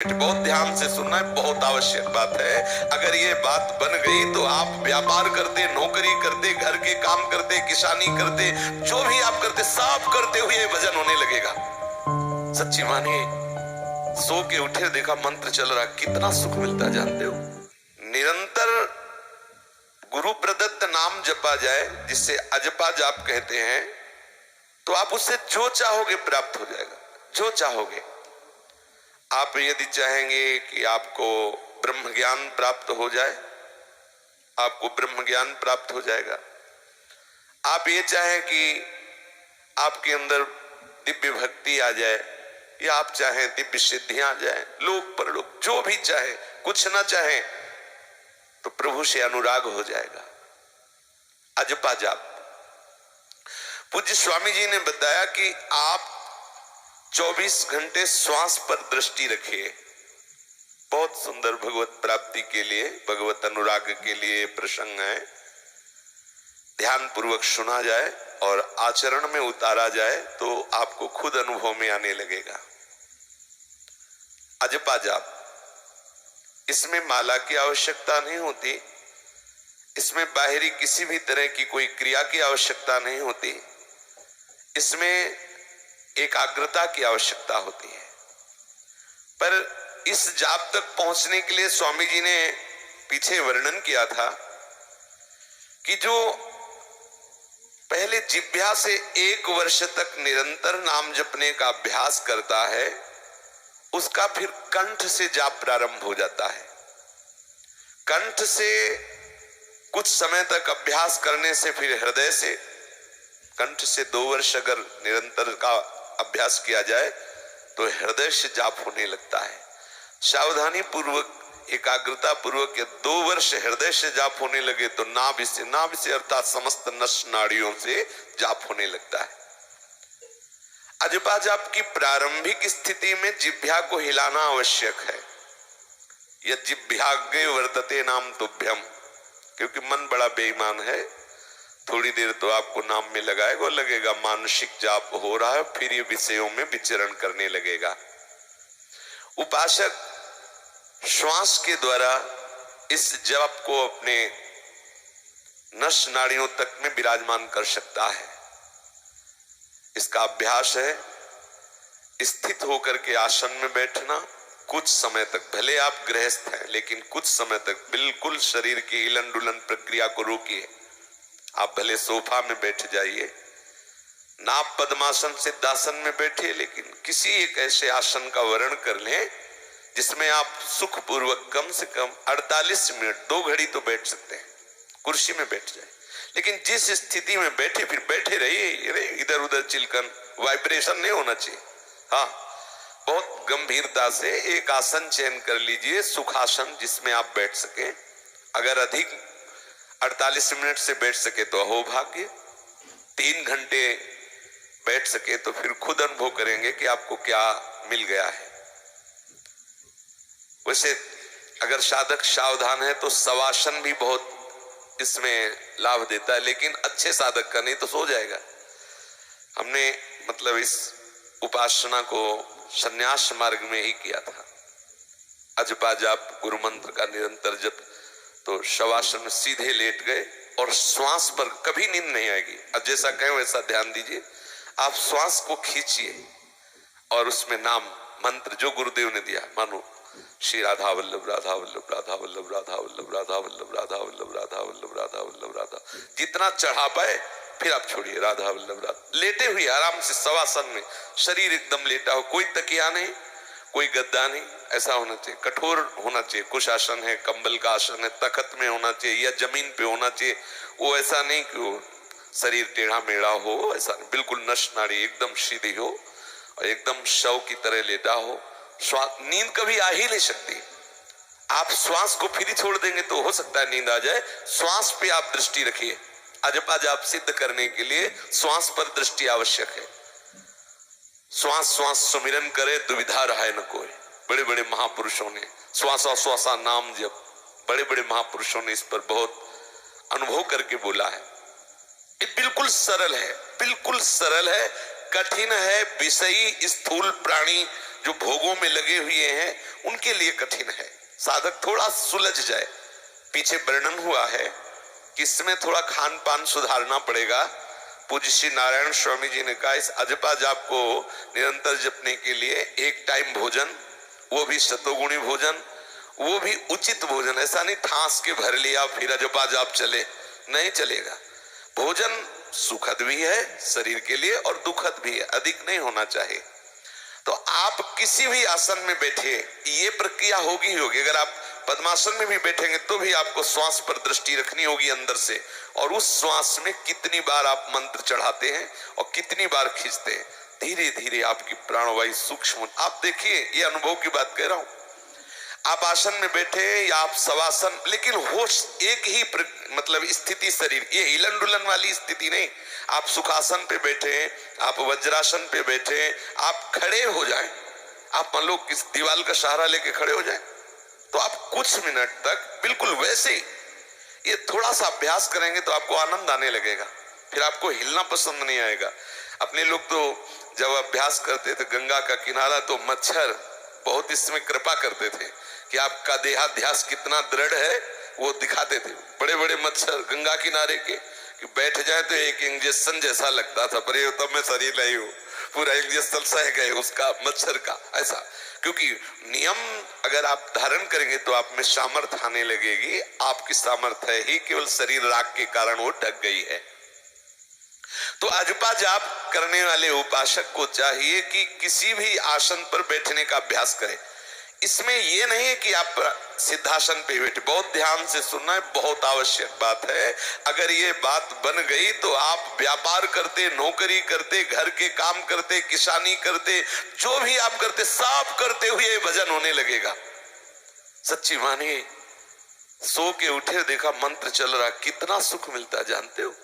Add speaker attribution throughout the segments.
Speaker 1: बहुत ध्यान से सुनना है, बहुत आवश्यक बात है। अगर ये बात बन गई तो आप व्यापार करते, नौकरी करते, घर के काम करते, किसानी करते, जो भी आप करते सब करते हुए भजन होने लगेगा। सच्ची मानिए, सो के उठे देखा मंत्र चल रहा, कितना सुख मिलता जानते हो। निरंतर गुरु प्रदत्त नाम जपा जाए, जिससे अजपा जाप कहते हैं, तो आप उससे जो चाहोगे प्राप्त हो जाएगा। जो चाहोगे आप यदि चाहेंगे कि आपको ब्रह्म ज्ञान प्राप्त हो जाए, आपको ब्रह्म ज्ञान प्राप्त हो जाएगा। आप ये चाहें कि आपके अंदर दिव्य भक्ति आ जाए, या आप चाहें दिव्य सिद्धियां आ जाए, लोक परलोक जो भी चाहे, कुछ ना चाहे तो प्रभु से अनुराग हो जाएगा। अजपा जाप। पूज्य स्वामी जी ने बताया कि आप 24 घंटे श्वास पर दृष्टि रखिए। बहुत सुंदर भगवत प्राप्ति के लिए, भगवत अनुराग के लिए प्रसंग है। ध्यान पूर्वक सुना जाए और आचरण में उतारा जाए तो आपको खुद अनुभव में आने लगेगा। अजपा जाप, इसमें माला की आवश्यकता नहीं होती, इसमें बाहरी किसी भी तरह की कोई क्रिया की आवश्यकता नहीं होती, इसमें एकाग्रता की आवश्यकता होती है। पर इस जाप तक पहुंचने के लिए स्वामी जी ने पीछे वर्णन किया था कि जो पहले जिह्वा से 1 वर्ष तक निरंतर नाम जपने का अभ्यास करता है, उसका फिर कंठ से जाप प्रारंभ हो जाता है। कंठ से कुछ समय तक अभ्यास करने से फिर हृदय से, कंठ से 2 वर्ष अगर निरंतर का अभ्यास किया जाए तो हृदय से जाप होने लगता है। सावधानी पूर्वक, एकाग्रता पूर्वक 2 वर्ष हृदय से जाप होने लगे तो नाभि से अर्थात समस्त नस नाड़ियों से जाप होने लगता है। अजपा जाप की प्रारंभिक स्थिति में जिह्वा को हिलाना आवश्यक है। यह जिह्वाग्रे वर्तते नाम तुभ्यम, क्योंकि मन बड़ा बेईमान है। थोड़ी देर तो आपको नाम में लगाएगा, लगेगा मानसिक जाप हो रहा है, फिर ये विषयों में विचरण करने लगेगा। उपासक श्वास के द्वारा इस जाप को अपने नस नाड़ियों तक में विराजमान कर सकता है। इसका अभ्यास है स्थित होकर के आसन में बैठना कुछ समय तक। भले आप गृहस्थ हैं, लेकिन कुछ समय तक बिल्कुल शरीर की हिलन डुलन प्रक्रिया को रोकिए। आप भले सोफा में बैठ जाइए, नाप पद्मासन सिद्धासन में बैठिए, लेकिन किसी एक ऐसे आसन का वर्ण कर लें जिसमें आप सुखपूर्वक कम से कम 48 मिनट, 2 घड़ी तो बैठ सकते हैं, कुर्सी में बैठ जाए। लेकिन जिस स्थिति में बैठे फिर बैठे रहिए, इधर उधर चिलकन वाइब्रेशन नहीं होना चाहिए। हाँ, बहुत गंभीरता से एक आसन चयन कर लीजिए, सुखासन, जिसमें आप बैठ सके। अगर अधिक 48 मिनट से बैठ सके तो अहोभाग्य, 3 घंटे बैठ सके तो फिर खुद अनुभव करेंगे कि आपको क्या मिल गया है। वैसे अगर साधक सावधान है तो शवासन भी बहुत इसमें लाभ देता है, लेकिन अच्छे साधक का नहीं तो सो जाएगा। हमने मतलब इस उपासना को संन्यास मार्ग में ही किया था। अजपा जाप गुरु मंत्र का निरंतर जप, तो शवासन में सीधे लेट गए और श्वास पर कभी नींद नहीं आएगी। अब जैसा कहें वैसा ध्यान दीजिए। आप श्वास को खींचिए और उसमें नाम मंत्र जो गुरुदेव ने दिया, मानो श्री राधा वल्लभ राधा वल्लभ राधा वल्लभ राधा वल्लभ राधा वल्लभ राधा वल्लभ राधा वल्लभ राधा वल्लभ राधा, जितना चढ़ा पाए फिर आप छोड़िए। राधा वल्लभ राधा, लेटे हुए आराम से शवासन में, शरीर एकदम लेटा हो, कोई तकिया नहीं, कोई गद्दा नहीं, ऐसा होना चाहिए। कठोर होना चाहिए। कुश आसन है, कंबल का आसन है, तखत में होना चाहिए या जमीन पे होना चाहिए। वो ऐसा नहीं कि वो शरीर टेढ़ा मेढ़ा हो, ऐसा नहीं। बिल्कुल नस नाड़ी एकदम सीधी हो और एकदम शव की तरह लेटा हो। नींद कभी आ ही नहीं सकती। आप श्वास को फ्री छोड़ देंगे तो हो सकता है नींद आ जाए। श्वास पे आप दृष्टि रखिए। अजपा जाप सिद्ध करने के लिए श्वास पर दृष्टि आवश्यक है। श्वास श्वास सुमिरन करे, दुविधा रहे न कोई। बड़े बड़े महापुरुषों ने श्वासा श्वासा नाम जप, बड़े बड़े महापुरुषों ने इस पर बहुत अनुभव करके बोला है। ये बिल्कुल सरल है, बिल्कुल सरल है। कठिन है विषयी स्थूल प्राणी जो भोगों में लगे हुए हैं उनके लिए कठिन है। साधक थोड़ा सुलझ जाए। पीछे वर्णन हुआ है कि इसमें थोड़ा खान पान सुधारना पड़ेगा। पूज्य श्री नारायण स्वामी जी ने कहा इस अजपा जाप को निरंतर जपने के लिए एक टाइम भोजन, वो भी शतोगुणी भोजन, वो भी उचित भोजन। ऐसा नहीं ठास के भर लिया फिर अजपा जाप चले, नहीं चलेगा। भोजन सुखद भी है शरीर के लिए और दुखद भी है, अधिक नहीं होना चाहिए। तो आप किसी भी आसन में बैठे ये प्रक्रिया होगी ही होगी। अगर आप पद्मासन में भी बैठेंगे तो भी आपको श्वास पर दृष्टि रखनी होगी अंदर से, और उस श्वास में कितनी बार आप मंत्र चढ़ाते हैं और कितनी बार खींचते हैं। धीरे धीरे आपकी प्राणवायु सूक्ष्म, आप देखिए ये अनुभव की बात कह रहा हूं। आप आसन में बैठे या आप शवासन, लेकिन होश एक ही मतलब स्थिति शरीर, ये हिलन डुलन वाली स्थिति नहीं। आप सुखासन पे बैठे, आप वज्रासन पे बैठे, आप खड़े हो जाएं, आप मान लो किस दीवार का सहारा लेके खड़े हो जाएं, तो आप कुछ मिनट तक बिल्कुल वैसे ही, ये थोड़ा सा अभ्यास करेंगे तो आपको आनंद आने लगेगा। फिर आपको हिलना पसंद नहीं आएगा। अपने लोग तो जब अभ्यास करते थे गंगा का किनारा, तो मच्छर बहुत इसमें कृपा करते थे कि आपका देहाध्यास कितना दृढ़ है, वो दिखाते थे। बड़े बड़े मच्छर गंगा किनारे के कि बैठ जाए तो एक इंजेक्शन जैसा लगता था, पर ये तब मैं शरीर नहीं हूँ, पूरा इंजेक्शन सह गए उसका मच्छर का, ऐसा। क्योंकि नियम अगर आप धारण करेंगे तो आप में सामर्थ्य आने लगेगी। आपकी सामर्थ्य है ही केवल शरीर राग के कारण वो ढक गई है। तो अजपा जाप करने वाले उपासक को चाहिए कि किसी भी आसन पर बैठने का अभ्यास करें। इसमें यह नहीं है कि आप सिद्धासन पे बैठे, बहुत ध्यान से सुनना है, बहुत आवश्यक बात है। अगर ये बात बन गई तो आप व्यापार करते, नौकरी करते, घर के काम करते, किसानी करते, जो भी आप करते सब करते हुए भजन होने लगेगा। सच्ची मानिए, सो के उठे देखा मंत्र चल रहा, कितना सुख मिलता जानते हो।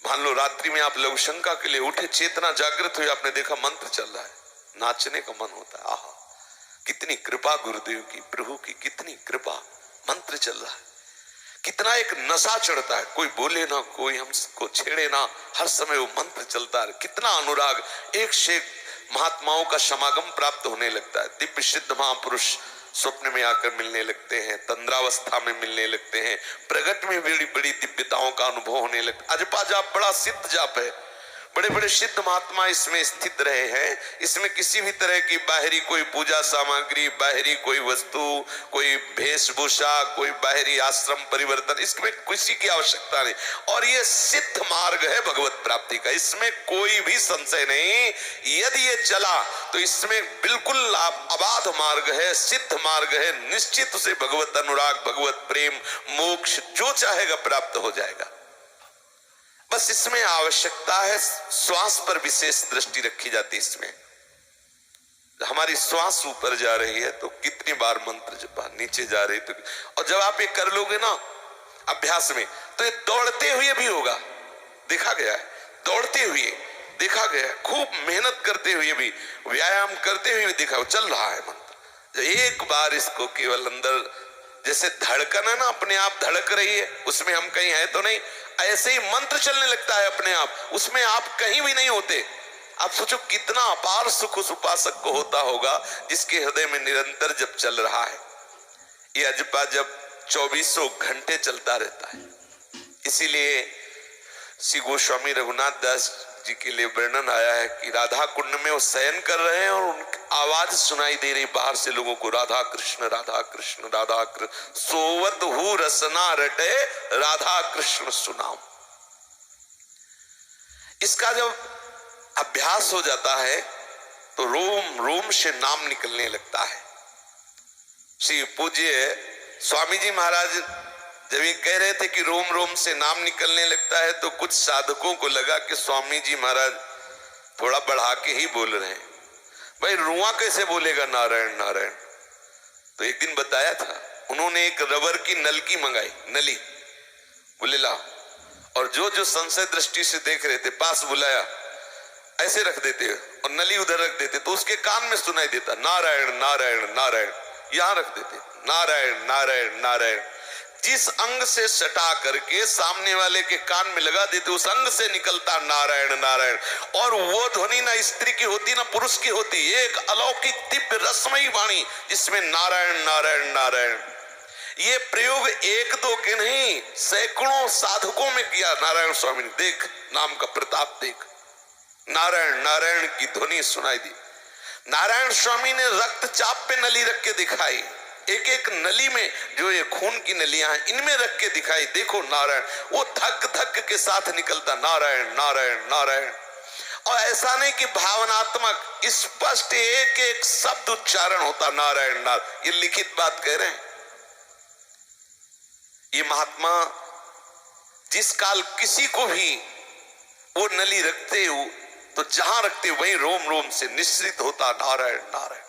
Speaker 1: मान लो रात्रि में आप लघु शंका के लिए उठे, चेतना जागृत हुई, आपने देखा मंत्र चल रहा है, नाचने का मन होता है। आहा, कितनी कृपा गुरुदेव की, प्रभु की कितनी कृपा, मंत्र चल रहा है। कितना एक नशा चढ़ता है, कोई बोले ना, कोई हमको छेड़े ना, हर समय वो मंत्र चलता है। कितना अनुराग, एक से एक महात्माओं का समागम प्राप्त होने लगता है। दिव्य सिद्ध महापुरुष स्वप्न में आकर मिलने लगते हैं, तंद्रावस्था में मिलने लगते हैं, प्रगट में बड़ी बड़ी दिव्यताओं का अनुभव होने लगता है। अजपा जाप बड़ा सिद्ध जाप है, बड़े बड़े सिद्ध महात्मा इसमें स्थित रहे हैं। इसमें किसी भी तरह की बाहरी कोई पूजा सामग्री, बाहरी कोई वस्तु, कोई वेशभूषा, कोई बाहरी आश्रम परिवर्तन, इसमें किसी की आवश्यकता नहीं। और ये सिद्ध मार्ग है भगवत प्राप्ति का, इसमें कोई भी संशय नहीं। यदि ये चला तो इसमें बिल्कुल अबाध मार्ग है, सिद्ध मार्ग है। निश्चित उसे भगवत अनुराग, भगवत प्रेम, मोक्ष जो चाहेगा प्राप्त हो जाएगा। बस इसमें आवश्यकता है श्वास पर विशेष दृष्टि रखी जाती है। इसमें हमारी श्वास ऊपर जा रही है तो कितनी बार मंत्र जपा, नीचे जा रही तो, और जब आप ये कर लोगे ना अभ्यास में, तो ये दौड़ते हुए भी होगा, देखा गया है। दौड़ते हुए देखा गया है, खूब मेहनत करते हुए भी, व्यायाम करते हुए भी देखा, चल रहा है मंत्र। एक बार इसको केवल अंदर, जैसे धड़कन है ना अपने आप धड़क रही है, उसमें हम कहीं है तो नहीं, ऐसे ही मंत्र चलने लगता है अपने आप, उसमें आप कहीं भी नहीं होते। आप सोचो कितना अपार सुख उस उपासक को होता होगा जिसके हृदय में निरंतर जब चल रहा है। ये अजपा जब 2400 घंटे चलता रहता है। इसीलिए श्री गोस्वामी रघुनाथ दास जी के लिए वर्णन आया है कि राधा कुंड में वो शयन कर रहे हैं और उनकी आवाज सुनाई दे रही बाहर से लोगों को, राधा कृष्ण राधा कृष्ण राधा कृष्ण, सोवत हु रसना रटे राधा कृष्ण सुनाओ। इसका जब अभ्यास हो जाता है तो रोम रोम से नाम निकलने लगता है। श्री पूज्य स्वामी जी महाराज जब ये कह रहे थे कि रोम रोम से नाम निकलने लगता है, तो कुछ साधकों को लगा कि स्वामी जी महाराज थोड़ा बढ़ा के ही बोल रहे हैं, भाई रुआ कैसे बोलेगा नारायण नारायण। तो एक दिन बताया था, उन्होंने एक रबर की नलकी मंगाई, नली, बोले ला, और जो जो संशय दृष्टि से देख रहे थे पास बुलाया, ऐसे रख देते और नली उधर रख देते तो उसके कान में सुनाई देता नारायण नारायण नारायण, यहां रख देते नारायण नारायण नारायण। जिस अंग से सटा करके सामने वाले के कान में लगा देते उस अंग से निकलता नारायण नारायण। और वो ध्वनि ना स्त्री की होती ना पुरुष की होती, एक अलौकिक दिव्य रसमयी वाणी जिसमें नारायण नारायण नारायण। ये प्रयोग एक दो के नहीं, सैकड़ों साधकों में किया नारायण स्वामी ने। देख नाम का प्रताप देख, नारायण नारायण की ध्वनि सुनाई दी। नारायण स्वामी ने रक्तचाप पे नली रख के दिखाई, एक एक नली में जो ये खून की नलियां हैं इनमें रख के दिखाई, देखो नारायण, वो धक धक के साथ निकलता नारायण नारायण नारायण। और ऐसा नहीं कि भावनात्मक, स्पष्ट एक एक शब्द उच्चारण होता नारायण नारायण। ये लिखित बात कह रहे हैं ये महात्मा। जिस काल किसी को भी वो नली रखते हो तो जहां रखते वहीं रोम रोम से निश्रित होता नारायण नारायण।